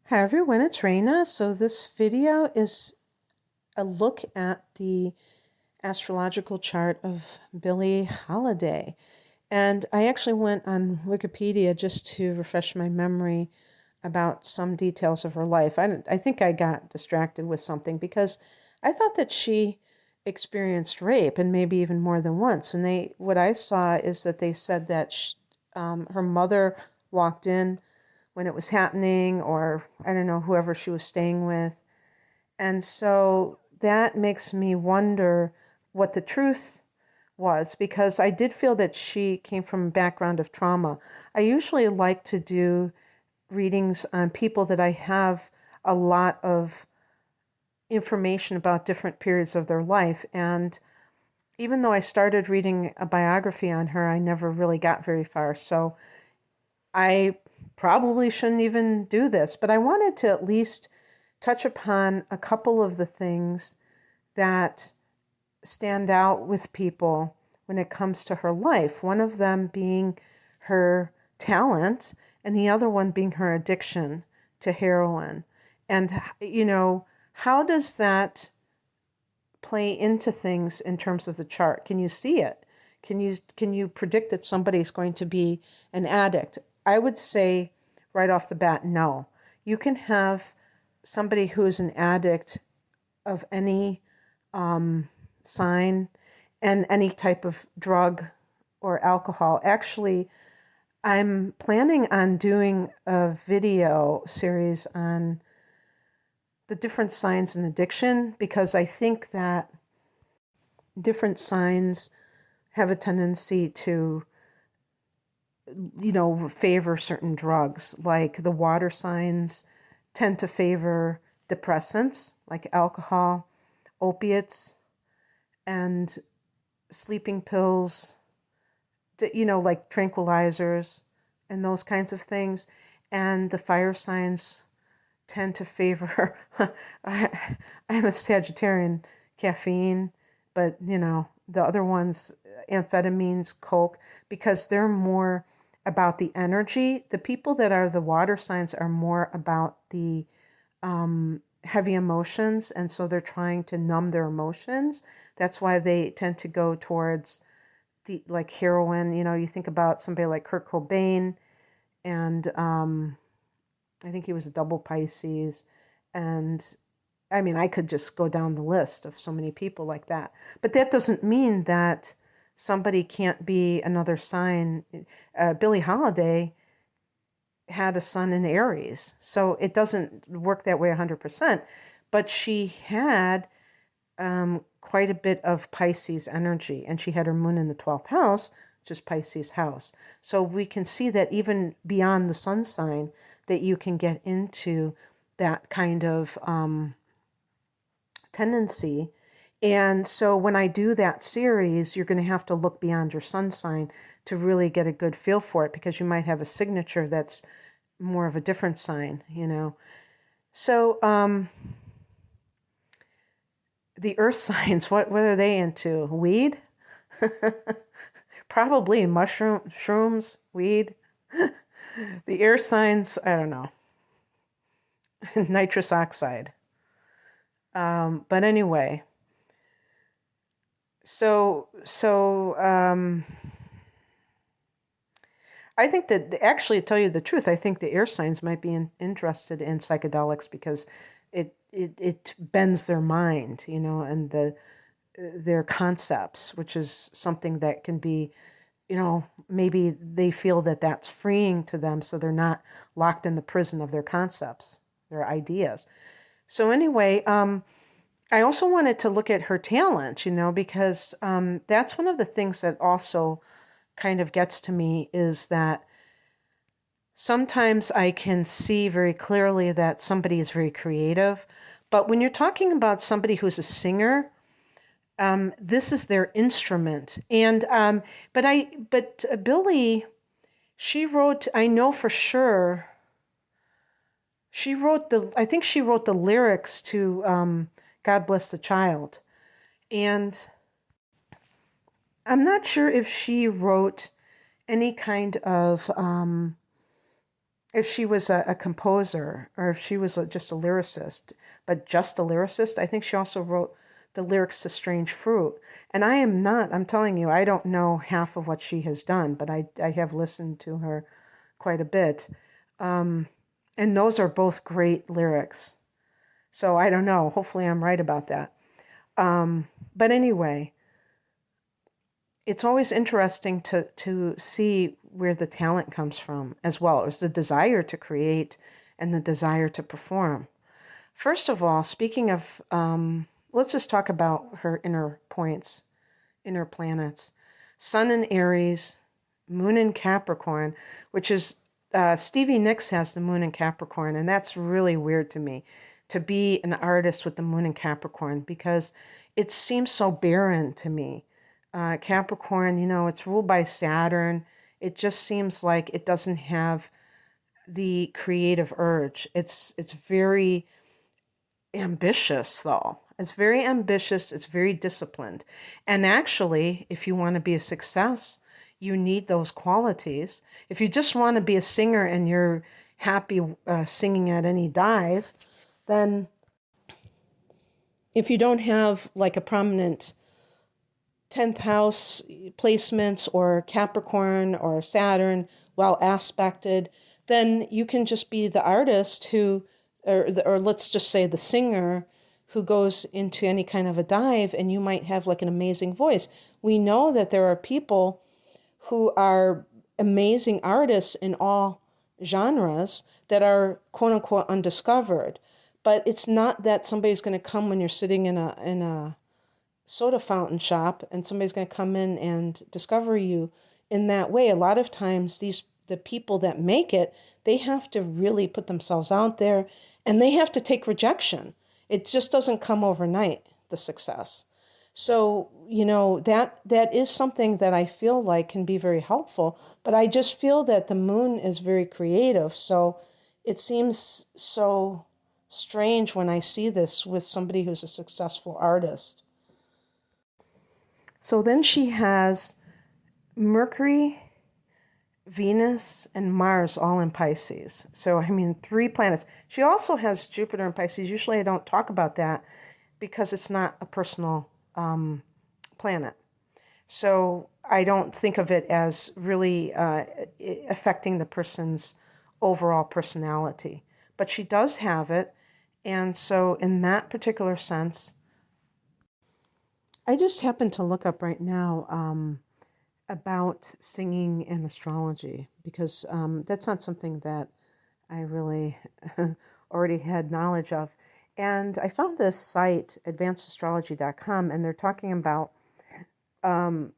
Hi everyone, it's Raina. So this video is a look at the astrological chart of Billie Holiday. And I actually went on Wikipedia just to refresh my memory about some details of her life. I think I got distracted with something because I thought that she experienced rape, and maybe even more than once. And what I saw is that they said that her mother walked in when it was happening, or I don't know, whoever she was staying with. And so that makes me wonder what the truth was, because I did feel that she came from a background of trauma. I usually like to do readings on people that I have a lot of information about different periods of their life. And even though I started reading a biography on her, I never really got very far. So I probably shouldn't even do this, but I wanted to at least touch upon a couple of the things that stand out with people when it comes to her life. One of them being her talent, and the other one being her addiction to heroin. And, how does that play into things in terms of the chart? Can you see it? Can you predict that somebody's going to be an addict? I would say right off the bat, no. You can have somebody who is an addict of any sign and any type of drug or alcohol. Actually, I'm planning on doing a video series on the different signs in addiction, because I think that different signs have a tendency to, favor certain drugs. Like the water signs tend to favor depressants like alcohol, opiates, and sleeping pills, like tranquilizers and those kinds of things. And the fire signs tend to favor, I'm a Sagittarian, caffeine, but, the other ones, amphetamines, coke, because they're more about the energy. The people that are the water signs are more about the heavy emotions, and so they're trying to numb their emotions. That's why they tend to go towards the like heroin. You think about somebody like Kurt Cobain, and I think he was a double Pisces, and I mean, I could just go down the list of so many people like that. But that doesn't mean that somebody can't be another sign. Billie Holiday had a sun in Aries, so it doesn't work that way 100%. But she had quite a bit of Pisces energy, and she had her moon in the 12th house, which is Pisces house. So we can see that even beyond the sun sign, that you can get into that kind of tendency. And so when I do that series, you're going to have to look beyond your sun sign to really get a good feel for it, because you might have a signature that's more of a different sign, So the earth signs, what are they into? Weed? Probably shrooms, weed. The air signs, I don't know. Nitrous oxide. But anyway, so I think that, actually, to tell you the truth, I think the air signs might be interested in psychedelics, because it bends their mind, and their concepts, which is something that can be, maybe they feel that that's freeing to them, so they're not locked in the prison of their concepts, their ideas. So anyway, I also wanted to look at her talent, because that's one of the things that also kind of gets to me, is that sometimes I can see very clearly that somebody is very creative. But when you're talking about somebody who's a singer, this is their instrument. And but Billie, she wrote, I know for sure, I think she wrote the lyrics to God Bless the Child. And I'm not sure if she wrote any kind of if she was a composer or if she was just a lyricist, but just a lyricist. I think she also wrote the lyrics to Strange Fruit. And I am not, I'm telling you, I don't know half of what she has done, but I have listened to her quite a bit. And those are both great lyrics. So I don't know. Hopefully I'm right about that. But anyway, it's always interesting to see where the talent comes from as well as the desire to create and the desire to perform. First of all, speaking of, let's just talk about her inner points, inner planets. Sun in Aries, Moon in Capricorn, which is, Stevie Nicks has the Moon in Capricorn, and that's really weird to me, to be an artist with the Moon in Capricorn, because it seems so barren to me. Capricorn, it's ruled by Saturn. It just seems like it doesn't have the creative urge. It's very ambitious, though. It's very ambitious. It's very disciplined. And actually, if you want to be a success, you need those qualities. If you just want to be a singer and you're happy singing at any dive, then if you don't have like a prominent 10th house placements or Capricorn or Saturn well aspected, then you can just be the artist who, or let's just say the singer who goes into any kind of a dive, and you might have like an amazing voice. We know that there are people who are amazing artists in all genres that are quote unquote undiscovered. But it's not that somebody's going to come when you're sitting in a soda fountain shop and somebody's going to come in and discover you in that way. A lot of times the people that make it, they have to really put themselves out there, and they have to take rejection. It just doesn't come overnight, the success. So, that is something that I feel like can be very helpful, but I just feel that the moon is very creative. So it seems so strange when I see this with somebody who's a successful artist. So then she has Mercury, Venus, and Mars all in Pisces. So, 3 planets. She also has Jupiter in Pisces. Usually I don't talk about that because it's not a personal planet. So I don't think of it as really affecting the person's overall personality. But she does have it. And so in that particular sense, I just happened to look up right now about singing and astrology, because that's not something that I really already had knowledge of. And I found this site, advancedastrology.com, and they're talking about the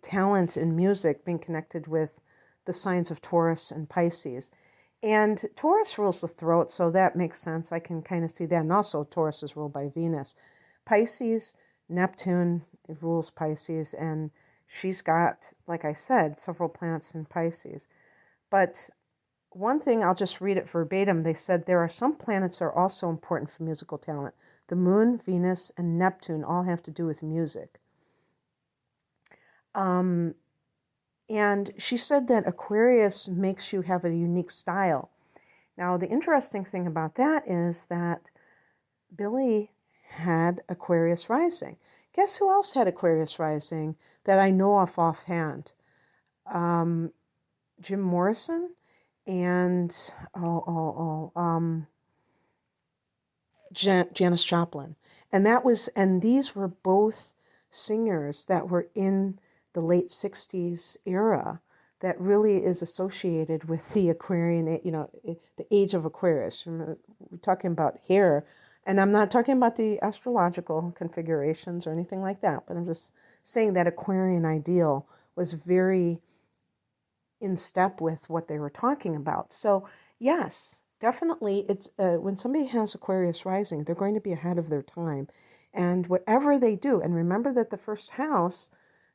talent in music being connected with the signs of Taurus and Pisces. And Taurus rules the throat, so that makes sense. I can kind of see that. And also Taurus is ruled by Venus. Pisces, Neptune rules Pisces, and she's got, like I said, several planets in Pisces. But one thing, I'll just read it verbatim. They said there are some planets that are also important for musical talent. The Moon, Venus, and Neptune all have to do with music. And she said that Aquarius makes you have a unique style. Now, the interesting thing about that is that Billie had Aquarius rising. Guess who else had Aquarius rising that I know of offhand? Jim Morrison and Janis Joplin. And these were both singers that were in the late 60s era that really is associated with the Aquarian, the age of Aquarius. We're talking about hair, and I'm not talking about the astrological configurations or anything like that, but I'm just saying that Aquarian ideal was very in step with what they were talking about. So yes, definitely, it's when somebody has Aquarius rising, they're going to be ahead of their time. And whatever they do, and remember that the first house,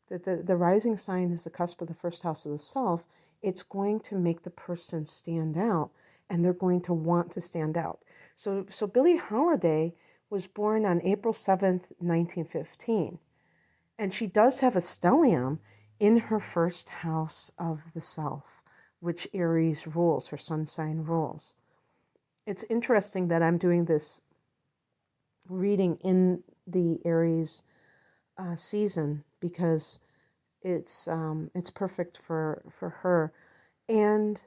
that the rising sign is the cusp of the first house of the self, it's going to make the person stand out, and they're going to want to stand out. So Billie Holiday was born on April 7th, 1915. And she does have a stellium in her first house of the self. which Aries rules, her sun sign rules. It's interesting that I'm doing this reading in the Aries season because it's perfect for her. And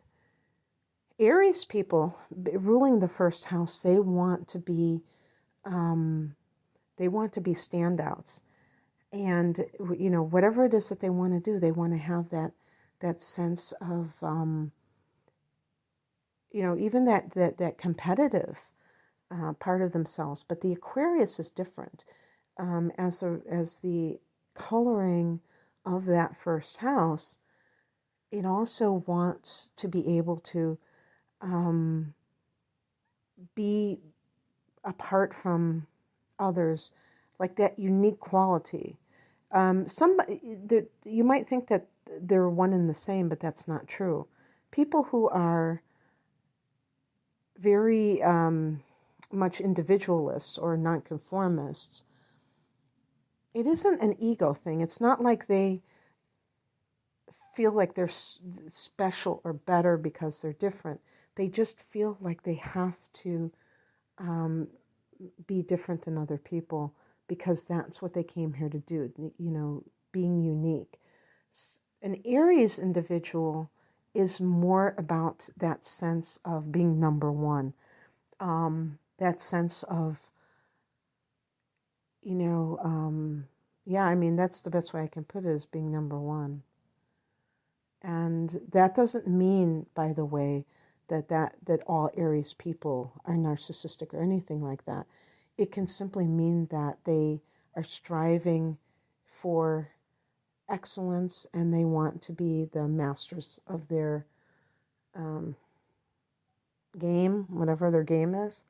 Aries people ruling the first house, they want to be standouts. And, you know, whatever it is that they want to do, they want to have that sense of, you know, even that competitive part of themselves. But the Aquarius is different. As the coloring of that first house, it also wants to be able to be apart from others, like that unique quality. You might think that they're one and the same, but that's not true. People who are very much individualists or nonconformists, it isn't an ego thing. It's not like they feel like they're special or better because they're different. They just feel like they have to be different than other people because that's what they came here to do, you know, being unique. An Aries individual is more about that sense of being number one, that sense of, you know, yeah, I mean, that's the best way I can put it, is being number one. And that doesn't mean, by the way, that all Aries people are narcissistic or anything like that. It can simply mean that they are striving for excellence and they want to be the masters of their game, whatever their game is.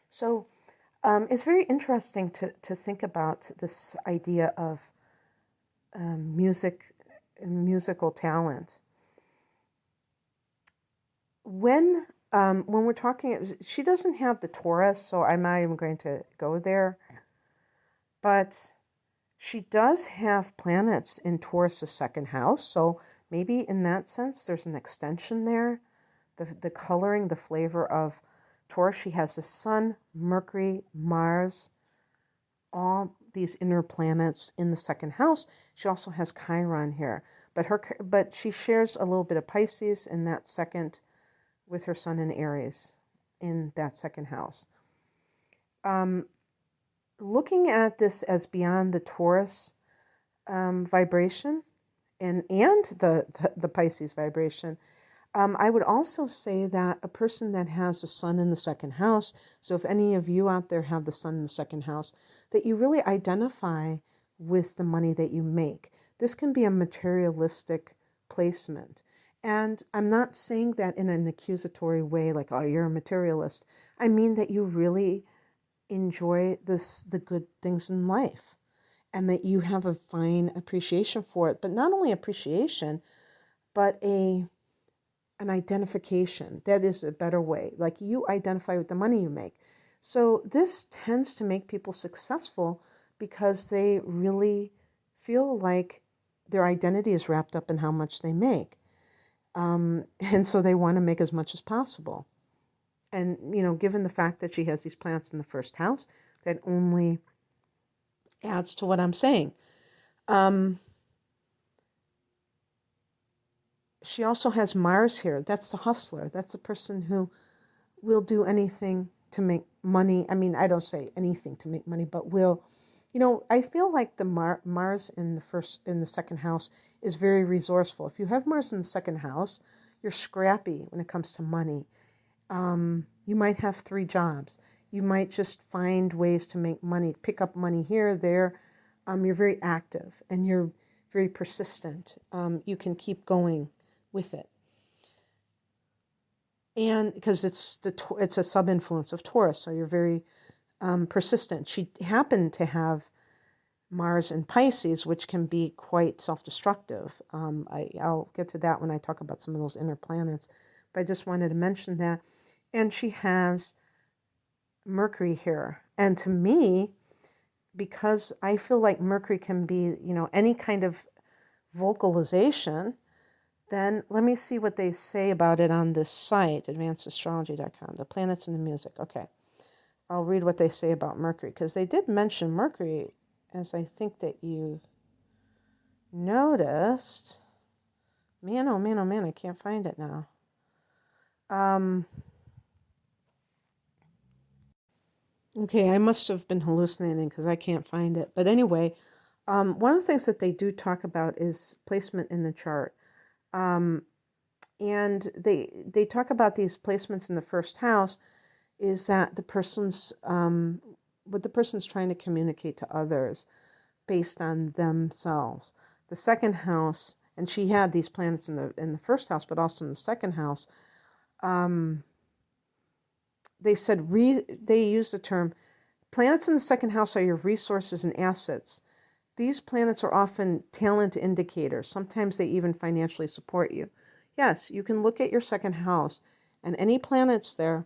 So it's very interesting to think about this idea of musical talent. When we're talking, she doesn't have the Taurus, so I'm not even going to go there. But she does have planets in Taurus' second house, so maybe in that sense there's an extension there. The coloring, the flavor of Taurus, she has the Sun, Mercury, Mars, all these inner planets in the second house. She also has Chiron here, but she shares a little bit of Pisces in that second, with her Sun in Aries in that second house. Looking at this as beyond the Taurus vibration and the Pisces vibration, I would also say that a person that has the Sun in the second house, so if any of you out there have the Sun in the second house, that you really identify with the money that you make. This can be a materialistic placement. And I'm not saying that in an accusatory way, like, oh, you're a materialist. I mean that you really enjoy the good things in life and that you have a fine appreciation for it. But not only appreciation, but an identification. That is a better way. Like, you identify with the money you make. So this tends to make people successful because they really feel like their identity is wrapped up in how much they make. And so they want to make as much as possible. And, you know, given the fact that she has these planets in the first house, that only adds to what I'm saying. She also has Mars here. That's the hustler. That's the person who will do anything to make money. I mean, I don't say anything to make money, but will, you know, I feel like the Mars in the second house is very resourceful. If you have Mars in the second house, you're scrappy when it comes to money. You might have 3 jobs. You might just find ways to make money, pick up money here, there. You're very active and you're very persistent. You can keep going with it. And because it's a sub-influence of Taurus, so you're very persistent. She happened to have Mars in Pisces, which can be quite self-destructive. I'll get to that when I talk about some of those inner planets, but I just wanted to mention that. And she has Mercury here. And to me, because I feel like Mercury can be, you know, any kind of vocalization, Then let me see what they say about it on this site, advancedastrology.com, the planets and the music. Okay, I'll read what they say about Mercury, because they did mention Mercury, as I think that you noticed. Man, oh man, oh man, I can't find it now. Okay, I must have been hallucinating because I can't find it. But anyway, one of the things that they do talk about is placement in the chart. And they talk about these placements in the first house is that the person's what the person's trying to communicate to others based on themselves. The second house, and she had these planets in the first house, but also in the second house. They said they used the term planets in the second house are your resources and assets. These planets are often talent indicators. Sometimes they even financially support you. Yes, you can look at your second house and any planets there.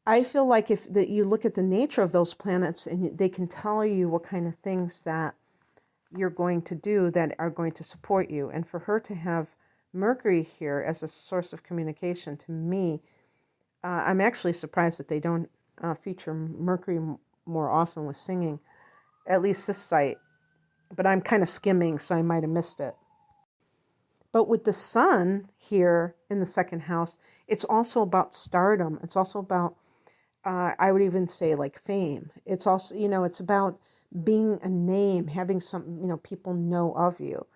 I feel like if that you look at the nature of those planets and they can tell you what kind of things that you're going to do that are going to support you. And for her to have Mercury here as a source of communication, to me, I'm actually surprised that they don't feature Mercury more often with singing, at least this site. But I'm kind of skimming, so I might have missed it. But with the sun here in the second house, it's also about stardom. It's also about, I would even say, like fame. It's also, it's about being a name, having some, people know of you.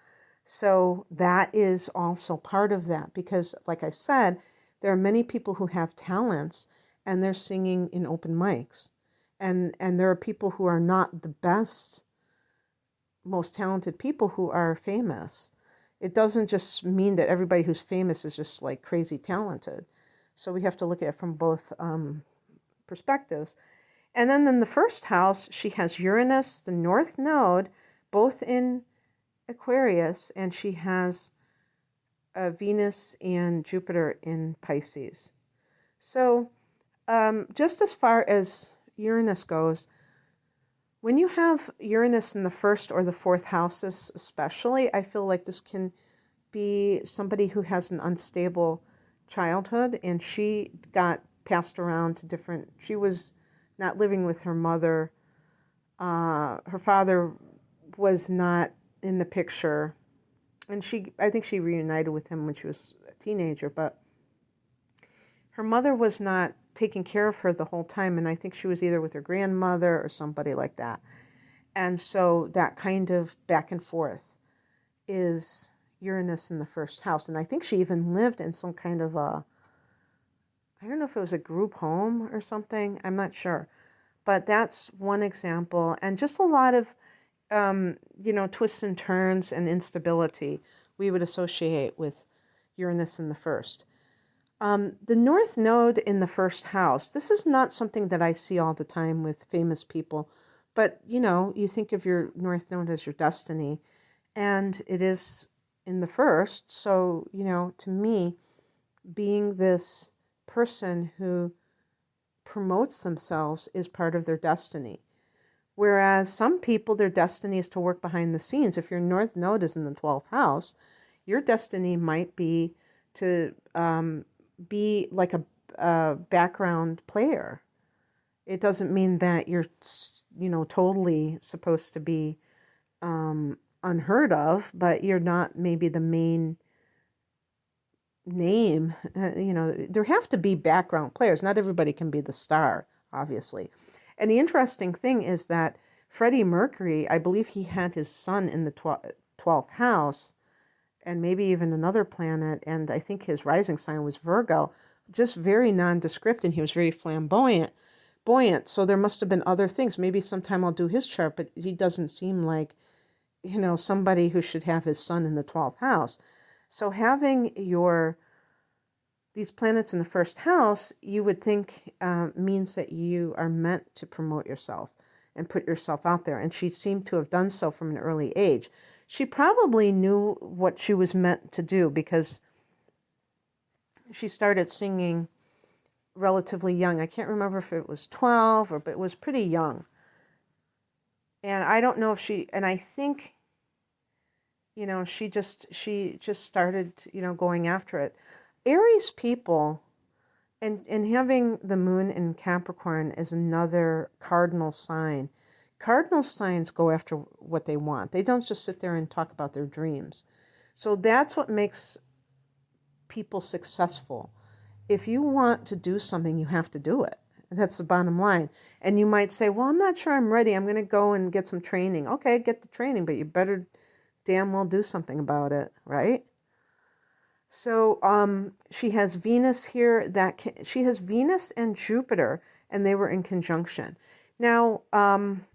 So that is also part of that because, like I said, there are many people who have talents and they're singing in open mics. And there are people who are not the best, most talented people who are famous. It doesn't just mean that everybody who's famous is just like crazy talented. So we have to look at it from both perspectives. And then in the first house, she has Uranus, the North Node, both in Aquarius, and she has Venus and Jupiter in Pisces. So just as far as Uranus goes, when you have Uranus in the first or the fourth houses especially, I feel like this can be somebody who has an unstable childhood, and she got passed around to different, she was not living with her mother. Her father was not in the picture, and I think she reunited with him when she was a teenager, but her mother was not taking care of her the whole time, and I think she was either with her grandmother or somebody like that. And so that kind of back and forth is Uranus in the first house. And I think she even lived in some kind of I don't know if it was a group home or something, I'm not sure. But that's one example, and just a lot of twists and turns and instability we would associate with Uranus in the first. The North Node in the first house, this is not something that I see all the time with famous people, but, you think of your North Node as your destiny, and it is in the first. So, to me, being this person who promotes themselves is part of their destiny. Whereas some people, their destiny is to work behind the scenes. If your North Node is in the 12th house, your destiny might be to be like a background player. It doesn't mean that you're, totally supposed to be unheard of, but you're not maybe the main name. There have to be background players. Not everybody can be the star, obviously. And the interesting thing is that Freddie Mercury, I believe he had his sun in the 12th house, and maybe even another planet, and I think his rising sign was Virgo, just very nondescript, and he was very flamboyant. So there must have been other things. Maybe sometime I'll do his chart, but he doesn't seem like, somebody who should have his sun in the 12th house. So having these planets in the first house, you would think means that you are meant to promote yourself and put yourself out there. And she seemed to have done so from an early age. She probably knew what she was meant to do because she started singing relatively young. I can't remember if it was 12 but it was pretty young. And I don't know if and I think, she just started, going after it. Aries people, and having the moon in Capricorn is another cardinal sign. Cardinal signs go after what they want. They don't just sit there and talk about their dreams. So that's what makes people successful. If you want to do something, you have to do it. That's the bottom line. And you might say, well, I'm not sure I'm ready. I'm going to go and get some training. Okay, get the training, but you better damn well do something about it, right? So she has Venus here. She has Venus and Jupiter, and they were in conjunction. Now,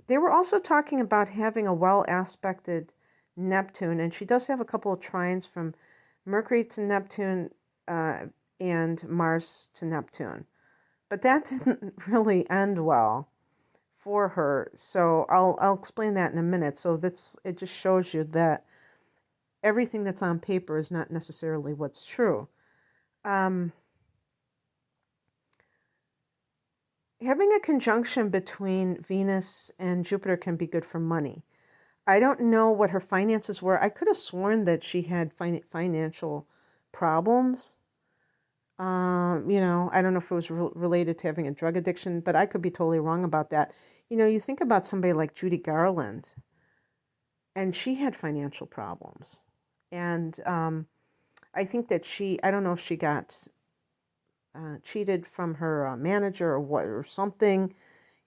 they were also talking about having a well-aspected Neptune, and she does have a couple of trines from Mercury to Neptune and Mars to Neptune. But that didn't really end well for her. So I'll explain that in a minute. So it just shows you that everything that's on paper is not necessarily what's true. Having a conjunction between Venus and Jupiter can be good for money. I don't know what her finances were. I could have sworn that she had financial problems. I don't know if it was related to having a drug addiction, but I could be totally wrong about that. You think about somebody like Judy Garland, and she had financial problems. And I think that I don't know if she got cheated from her manager or something.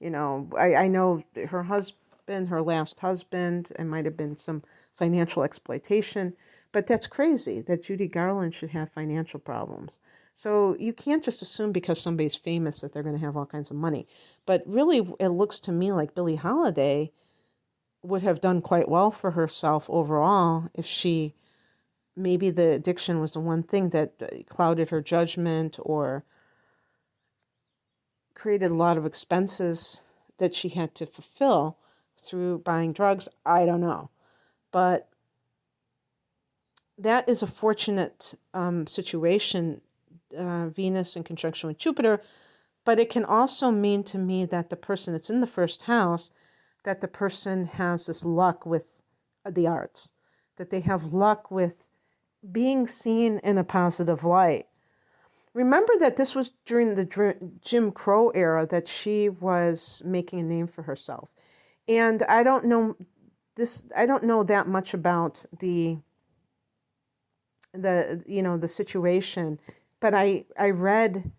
I know her husband, her last husband, it might have been some financial exploitation. But that's crazy that Judy Garland should have financial problems. So you can't just assume because somebody's famous that they're going to have all kinds of money. But really, it looks to me like Billie Holiday would have done quite well for herself overall if maybe the addiction was the one thing that clouded her judgment or created a lot of expenses that she had to fulfill through buying drugs. I don't know. But that is a fortunate situation, Venus in conjunction with Jupiter, but it can also mean to me that the person that's in the first house, that the person has this luck with the arts, that they have luck with being seen in a positive light. Remember that this was during the Jim Crow era that she was making a name for herself. And I don't know that much about the situation, but I read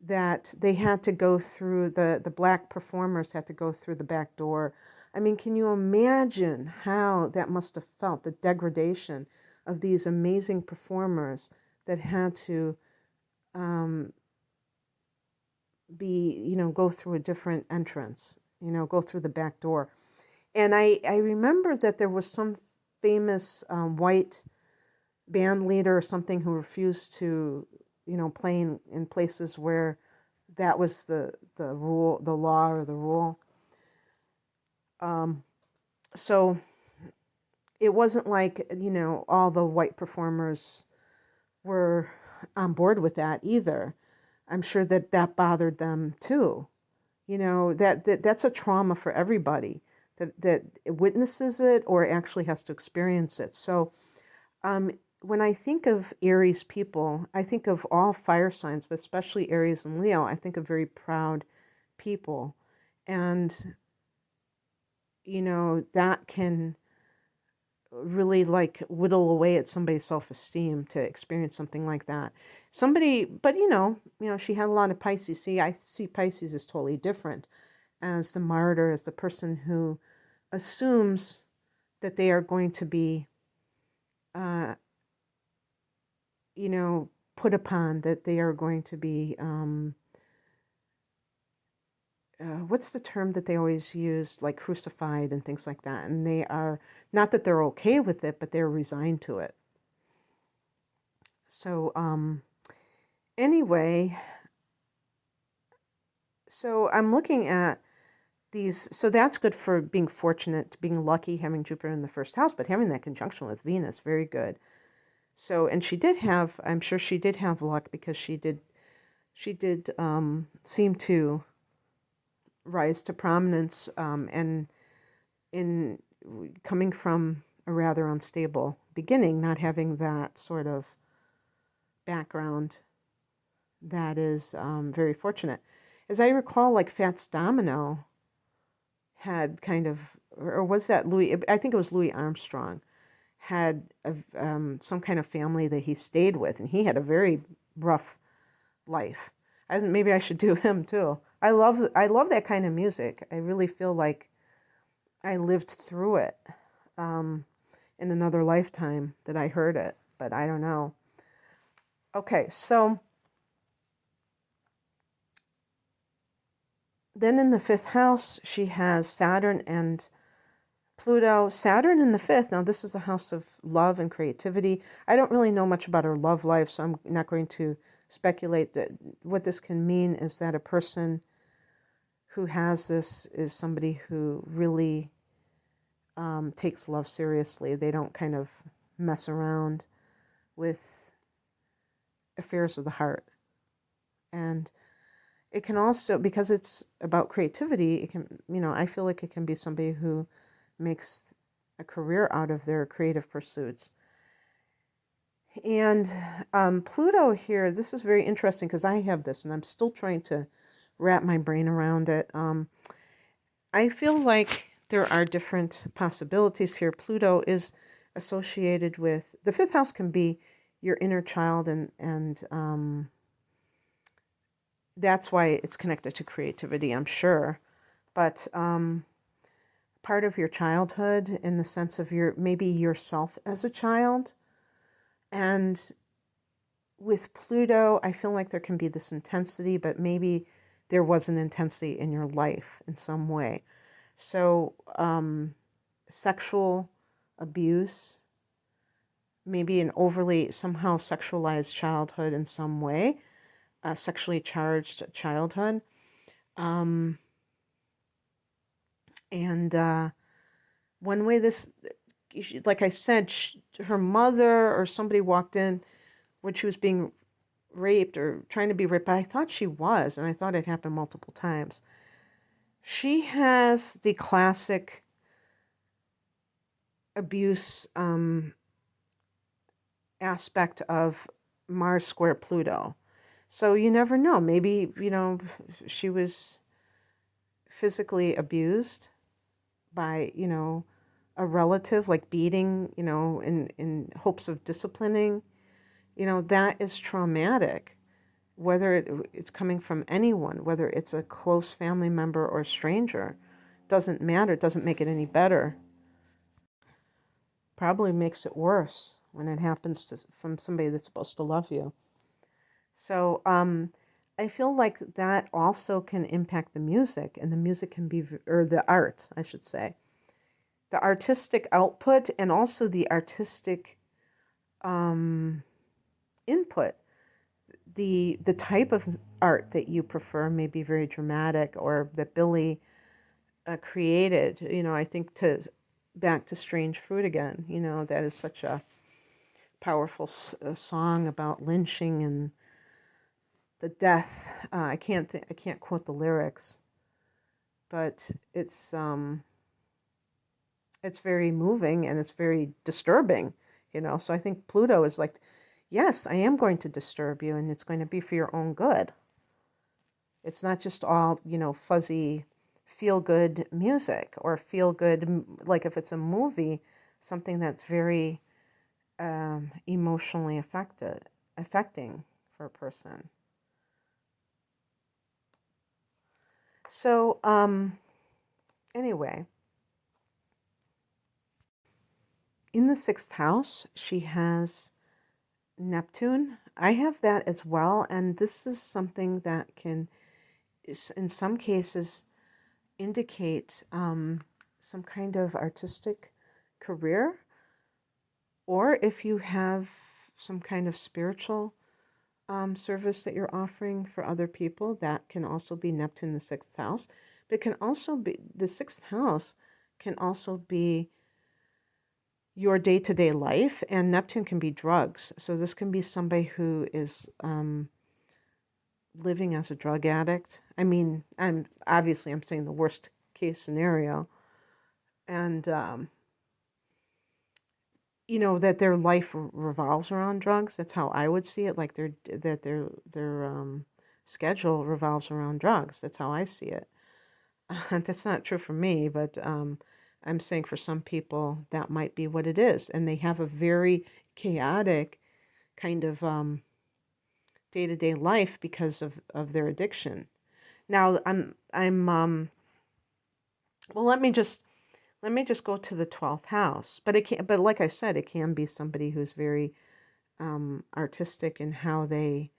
that they had to go through the black performers had to go through the back door. I mean, can you imagine how that must have felt, the degradation of these amazing performers that had to go through a different entrance, go through the back door. And I remember that there was some famous white band leader or something who refused to, play in places where that was the rule, the law or the rule. So it wasn't like, all the white performers were on board with that either. I'm sure that bothered them too. That's a trauma for everybody that witnesses it or actually has to experience it. So when I think of Aries people, I think of all fire signs, but especially Aries and Leo. I think of very proud people. And, that can really whittle away at somebody's self-esteem to experience something like that. But she had a lot of Pisces. See, I see Pisces as totally different, as the martyr, as the person who assumes that they are going to be, put upon, that they are going to be, what's the term that they always use, like crucified and things like that. And they are, not that they're okay with it, but they're resigned to it. So anyway, so I'm looking at these, so that's good for being fortunate, being lucky, having Jupiter in the first house, but having that conjunction with Venus, very good. So, and I'm sure she did have luck because she did seem to rise to prominence, and in coming from a rather unstable beginning, not having that sort of background that is very fortunate. As I recall, like Fats Domino had kind of, or was that Louis? I think it was Louis Armstrong, had some kind of family that he stayed with, and he had a very rough life. Maybe I should do him too. I love that kind of music. I really feel like I lived through it in another lifetime that I heard it, but I don't know. Okay, so then in the fifth house, she has Saturn and Pluto. Saturn in the fifth. Now, this is a house of love and creativity. I don't really know much about her love life, so I'm not going to speculate. That what this can mean is that a person who has this is somebody who really takes love seriously. They don't kind of mess around with affairs of the heart. And it can also, because it's about creativity, it can, I feel like it can be somebody who makes a career out of their creative pursuits. And Pluto here, this is very interesting because I have this and I'm still trying to wrap my brain around it. I feel like there are different possibilities here. Pluto is associated with, the fifth house can be your inner child, and that's why it's connected to creativity, I'm sure. But part of your childhood in the sense of maybe yourself as a child. And with Pluto, I feel like there can be this intensity, but maybe there was an intensity in your life in some way. So sexual abuse, maybe an overly somehow sexualized childhood in some way, sexually charged childhood. And one way this, like I said, her mother or somebody walked in when she was being raped or trying to be raped. I thought she was, and I thought it happened multiple times. She has the classic abuse aspect of Mars square Pluto. So you never know. Maybe, she was physically abused by, a relative, like beating, in hopes of disciplining. That is traumatic, whether it's coming from anyone, whether it's a close family member or a stranger. Doesn't matter. It doesn't make it any better. Probably makes it worse when it happens from somebody that's supposed to love you. So I feel like that also can impact the music, and the music can be, or the art, I should say. The artistic output and also the artistic input. The type of art that you prefer may be very dramatic, or that Billie created. I think back to Strange Fruit again. That is such a powerful song about lynching and the death. I can't quote the lyrics, but it's very moving and it's very disturbing. So I think Pluto is like, yes, I am going to disturb you, and it's going to be for your own good. It's not just all, fuzzy, feel-good music or feel-good, like if it's a movie, something that's very emotionally affecting for a person. So, anyway, in the sixth house, she has Neptune. I have that as well, and this is something that can, in some cases, indicate some kind of artistic career, or if you have some kind of spiritual service that you're offering for other people, that can also be Neptune in the sixth house. But it can also be, the sixth house can also be your day-to-day life, and Neptune can be drugs. So this can be somebody who is living as a drug addict. I mean, I'm saying the worst case scenario, and that their life revolves around drugs. That's how I would see it. Like their schedule revolves around drugs. That's how I see it. That's not true for me, but I'm saying for some people that might be what it is, and they have a very chaotic kind of day-to-day life because of their addiction. Now well, let me just go to the 12th house. But but like I said, it can be somebody who's very artistic in how they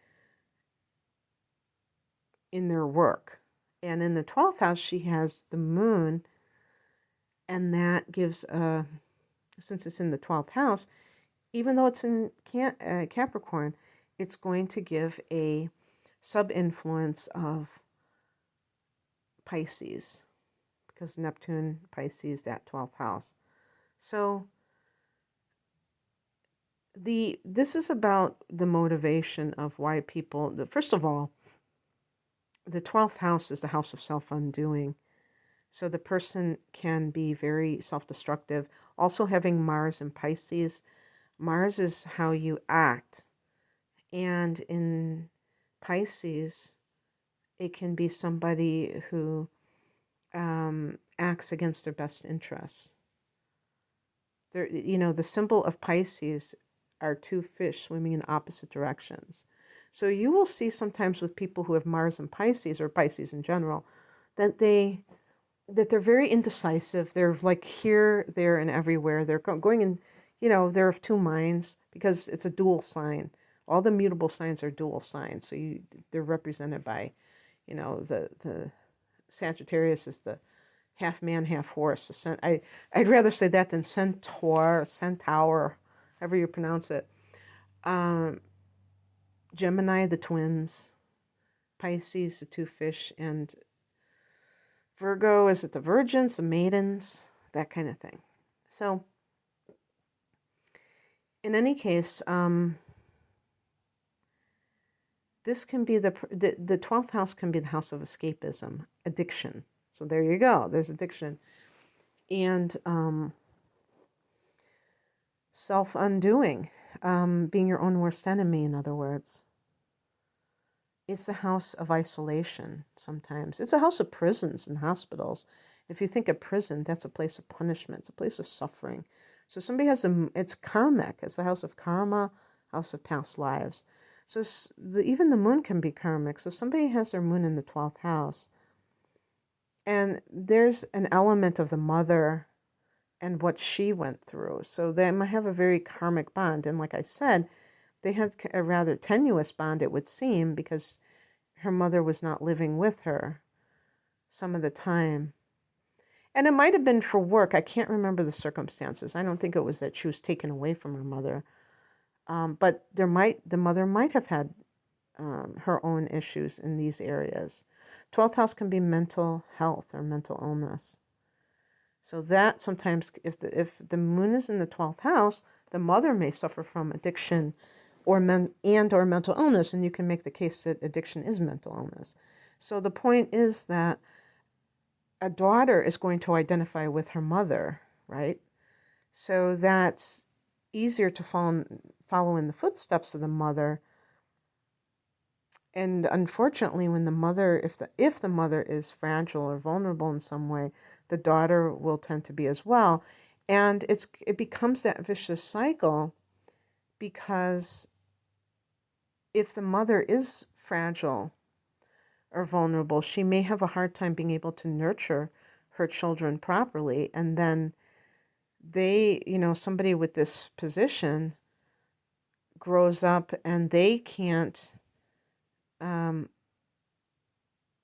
in their work. And in the 12th house, she has the moon, and that gives since it's in the 12th house, even though it's in Capricorn, it's going to give a sub-influence of Pisces, because Neptune, Pisces, that 12th house. So this is about the motivation of why people, first of all, the 12th house is the house of self-undoing. So the person can be very self-destructive. Also having Mars in Pisces, Mars is how you act. And in Pisces, it can be somebody who acts against their best interests. The symbol of Pisces are two fish swimming in opposite directions. So you will see sometimes with people who have Mars in Pisces, or Pisces in general, that they're very indecisive. They're like here, there, and everywhere. They're going in, they're of two minds because it's a dual sign. All the mutable signs are dual signs. So they're represented by, the Sagittarius is the half man, half horse. I'd rather say that than centaur, however you pronounce it. Gemini, the twins. Pisces, the two fish. And Virgo, is it the virgins, the maidens, that kind of thing. So, in any case, this can be the 12th house can be the house of escapism, addiction. So there you go. There's addiction. And self-undoing, being your own worst enemy, in other words. It's the house of isolation sometimes. It's a house of prisons and hospitals. If you think of prison, that's a place of punishment. It's a place of suffering. So somebody it's karmic. It's the house of karma, house of past lives. So even the moon can be karmic. So somebody has their moon in the 12th house. And there's an element of the mother and what she went through. So they might have a very karmic bond. And like I said, they had a rather tenuous bond, it would seem, because her mother was not living with her some of the time. And it might have been for work. I can't remember the circumstances. I don't think it was that she was taken away from her mother. But the mother might have had her own issues in these areas. 12th house can be mental health or mental illness. So that sometimes, if the moon is in the 12th house, the mother may suffer from addiction or mental illness, and you can make the case that addiction is mental illness. So the point is that a daughter is going to identify with her mother, right? So that's easier to follow in the footsteps of the mother. And unfortunately, when the mother, if the mother is fragile or vulnerable in some way, the daughter will tend to be as well. And it becomes that vicious cycle, because if the mother is fragile or vulnerable, she may have a hard time being able to nurture her children properly. And then somebody with this position grows up and they can't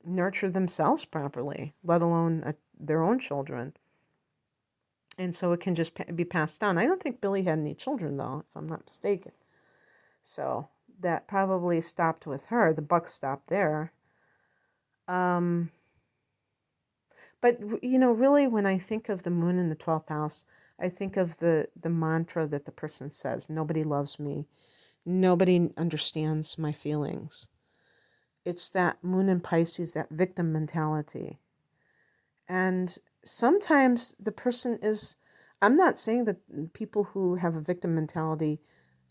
nurture themselves properly, let alone their own children. And so it can just be passed down. I don't think Billie had any children, though, if I'm not mistaken. So that probably stopped with her. The buck stopped there. But, really, when I think of the moon in the 12th house, I think of the mantra that the person says: nobody loves me. Nobody understands my feelings. It's that moon in Pisces, that victim mentality. And sometimes the person is I'm not saying that people who have a victim mentality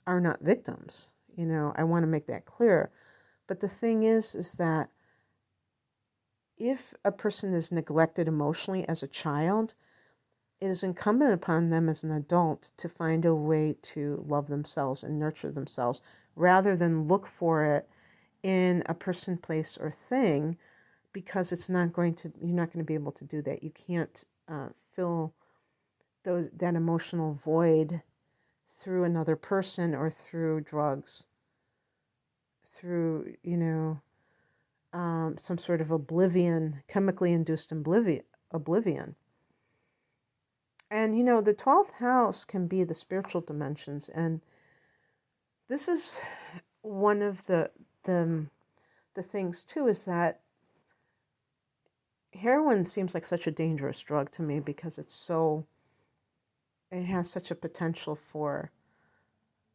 are not victims. I want to make that clear. But the thing is that if a person is neglected emotionally as a child, it is incumbent upon them as an adult to find a way to love themselves and nurture themselves rather than look for it in a person, place, or thing, because you're not going to be able to do that. You can't fill that emotional void through another person or through drugs, through, some sort of oblivion, chemically induced oblivion. And, the 12th house can be the spiritual dimensions. And this is one of the things, too, is that heroin seems like such a dangerous drug to me because it has such a potential for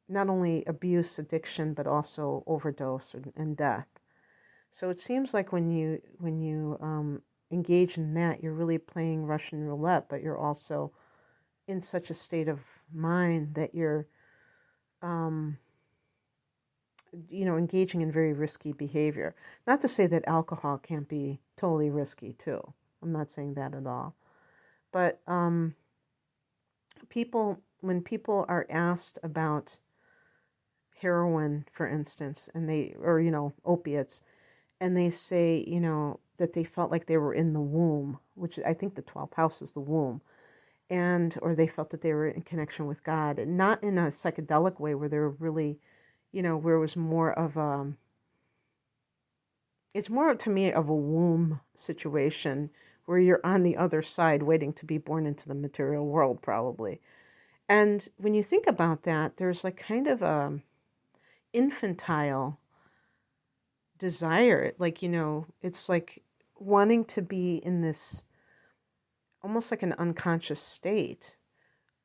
not only abuse, addiction, but also overdose and death. So it seems like when you engage in that, you're really playing Russian roulette, but you're also in such a state of mind that you're, engaging in very risky behavior. Not to say that alcohol can't be totally risky too. I'm not saying that at all. But when people are asked about heroin, for instance, or opiates, and they say, that they felt like they were in the womb, which I think the 12th house is the womb, or they felt that they were in connection with God, and not in a psychedelic way where they're really, where it was more of it's more to me of a womb situation where you're on the other side waiting to be born into the material world, probably. And when you think about that, there's like kind of a infantile desire, like, it's like wanting to be in this almost like an unconscious state,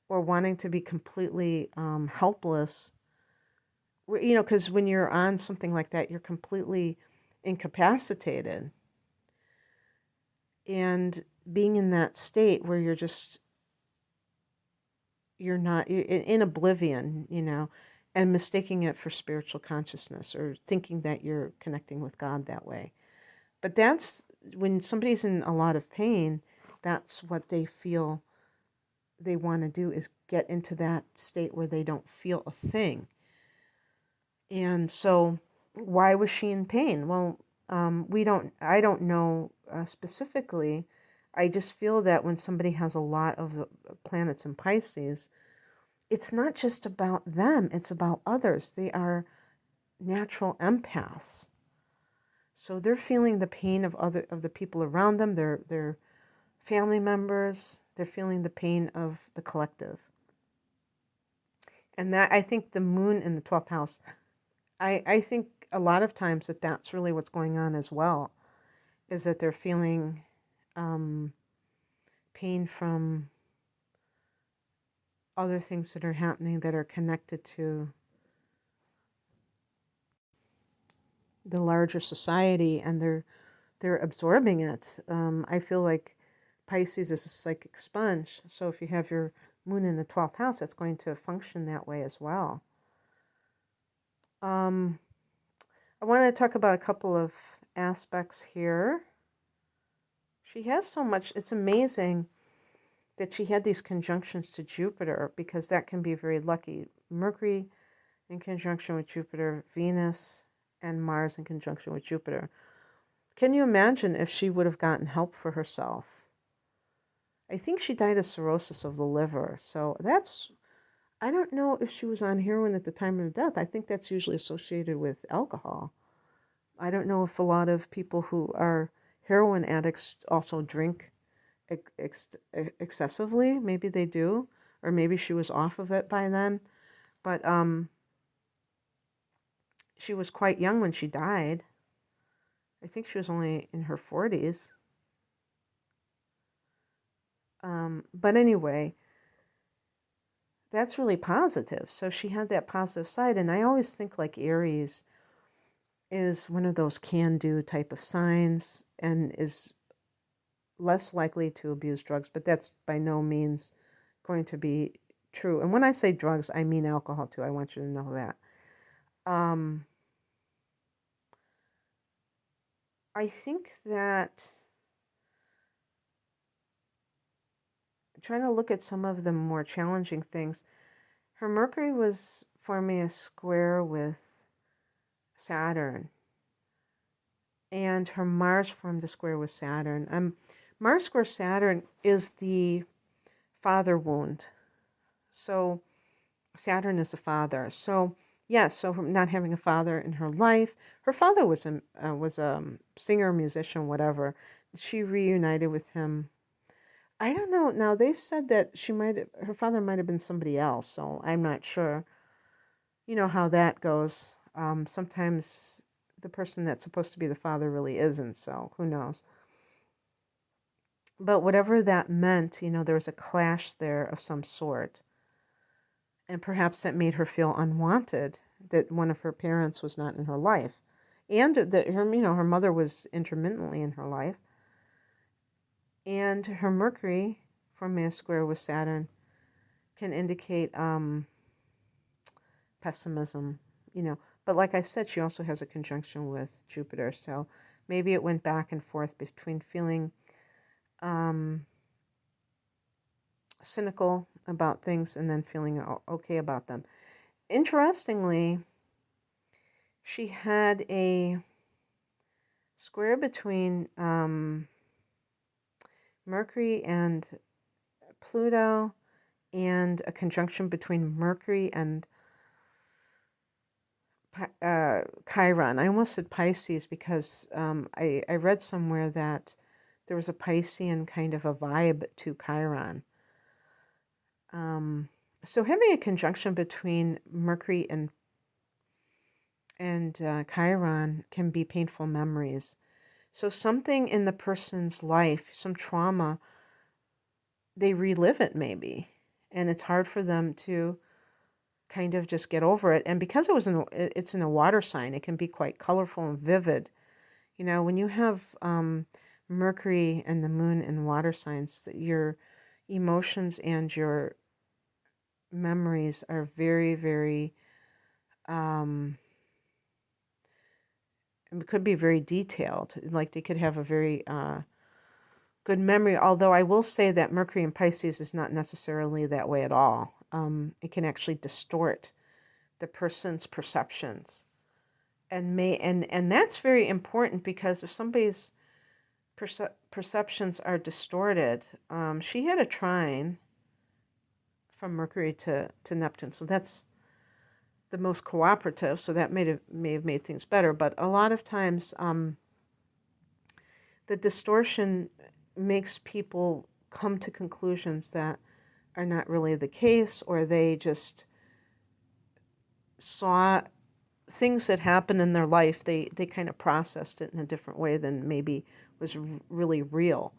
or wanting to be completely helpless, because when you're on something like that, you're completely incapacitated. And being in that state where you're in oblivion, and mistaking it for spiritual consciousness, or thinking that you're connecting with God that way. But that's when somebody's in a lot of pain, that's what they feel they want to do, is get into that state where they don't feel a thing. And so why was she in pain? Well, I don't know specifically. I just feel that when somebody has a lot of planets in Pisces, it's not just about them, it's about others. They are natural empaths. So they're feeling the pain of the people around them, their family members, they're feeling the pain of the collective. And that, I think the moon in the 12th house, I think a lot of times that's really what's going on as well, is that they're feeling pain from other things that are happening that are connected to the larger society, and they're absorbing it. I feel like Pisces is a psychic sponge, so if you have your moon in the 12th house, that's going to function that way as well. I want to talk about a couple of aspects here. She has so much. It's amazing that she had these conjunctions to Jupiter, because that can be very lucky. Mercury in conjunction with Jupiter, Venus and Mars in conjunction with Jupiter. Can you imagine if she would have gotten help for herself? I think she died of cirrhosis of the liver. So I don't know if she was on heroin at the time of her death. I think that's usually associated with alcohol. I don't know if a lot of people who are heroin addicts also drink excessively. Maybe they do, or maybe she was off of it by then. But she was quite young when she died. I think she was only in her 40s. But anyway, that's really positive. So she had that positive side. And I always think like Aries is one of those can-do type of signs and is less likely to abuse drugs, but that's by no means going to be true. And when I say drugs, I mean alcohol too. I want you to know that. I think that trying to look at some of the more challenging things, her Mercury was forming a square with Saturn, and her Mars formed a square with Saturn. Mars square Saturn is the father wound. So Saturn is the father. So yes, so not having a father in her life. Her father was a singer, musician, whatever. She reunited with him. I don't know. Now they said that her father might have been somebody else. So I'm not sure. You know how that goes. Sometimes the person that's supposed to be the father really isn't. So who knows? But whatever that meant, there was a clash there of some sort. And perhaps that made her feel unwanted, that one of her parents was not in her life. And that her mother was intermittently in her life. And her Mercury, forming a square with Saturn, can indicate pessimism, But like I said, she also has a conjunction with Jupiter. So maybe it went back and forth between feeling cynical about things and then feeling okay about them. Interestingly, she had a square between Mercury and Pluto, and a conjunction between Mercury and Chiron. I almost said Pisces because I read somewhere that there was a Piscean kind of a vibe to Chiron. So having a conjunction between Mercury and Chiron can be painful memories. So something in the person's life, some trauma, they relive it maybe, and it's hard for them to kind of just get over it. And because it's in a water sign, it can be quite colorful and vivid. When you have Mercury and the moon in water signs, your emotions and your memories are very, very, it could be very detailed. Like they could have a very good memory, although I will say that Mercury in Pisces is not necessarily that way at all. It can actually distort the person's perceptions. And that's very important, because if somebody's perceptions are distorted, she had a trine from Mercury to Neptune, so that's the most cooperative, so that may have made things better. But a lot of times the distortion makes people come to conclusions that are not really the case, or they just saw things that happened in their life, they kind of processed it in a different way than maybe was really real.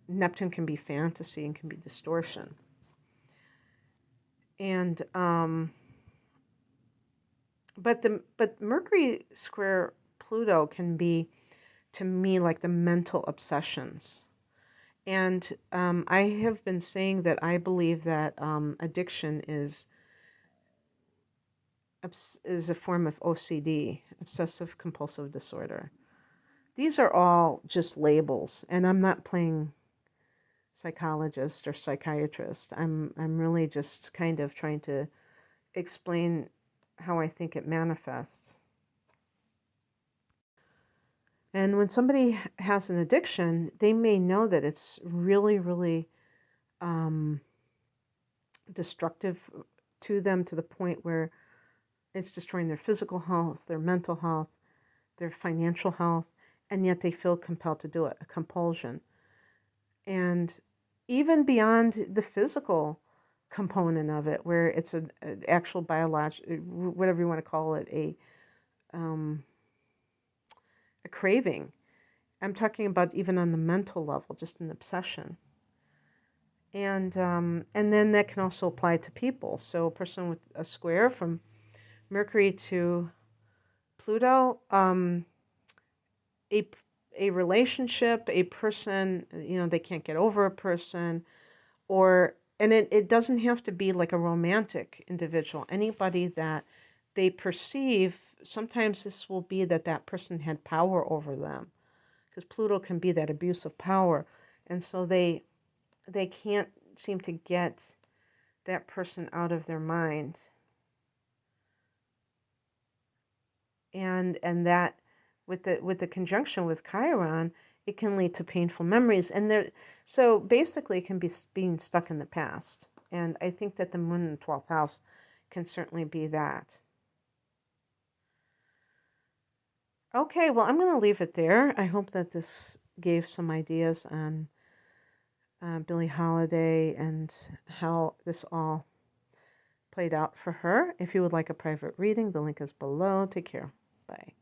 Neptune can be fantasy and can be distortion. And but Mercury square Pluto can be, to me, like the mental obsessions. And I have been saying that I believe that addiction is a form of OCD, obsessive compulsive disorder. These are all just labels, and I'm not playing psychologist or psychiatrist. I'm really just kind of trying to explain how I think it manifests. And when somebody has an addiction, they may know that it's really, really destructive to them, to the point where it's destroying their physical health, their mental health, their financial health, and yet they feel compelled to do it, a compulsion. And even beyond the physical component of it, where it's an actual biological, whatever you want to call it, a craving. I'm talking about even on the mental level, just an obsession. And then that can also apply to people. So a person with a square from Mercury to Pluto, a relationship, a person, they can't get over a person, or And it doesn't have to be like a romantic individual. Anybody that they perceive, sometimes this will be that that person had power over them, because Pluto can be that abuse of power. And so they can't seem to get that person out of their mind. And that with the conjunction with Chiron, it can lead to painful memories. And so basically it can be being stuck in the past. And I think that the moon in the 12th house can certainly be that. Okay, well, I'm going to leave it there. I hope that this gave some ideas on Billie Holiday and how this all played out for her. If you would like a private reading, the link is below. Take care. Bye.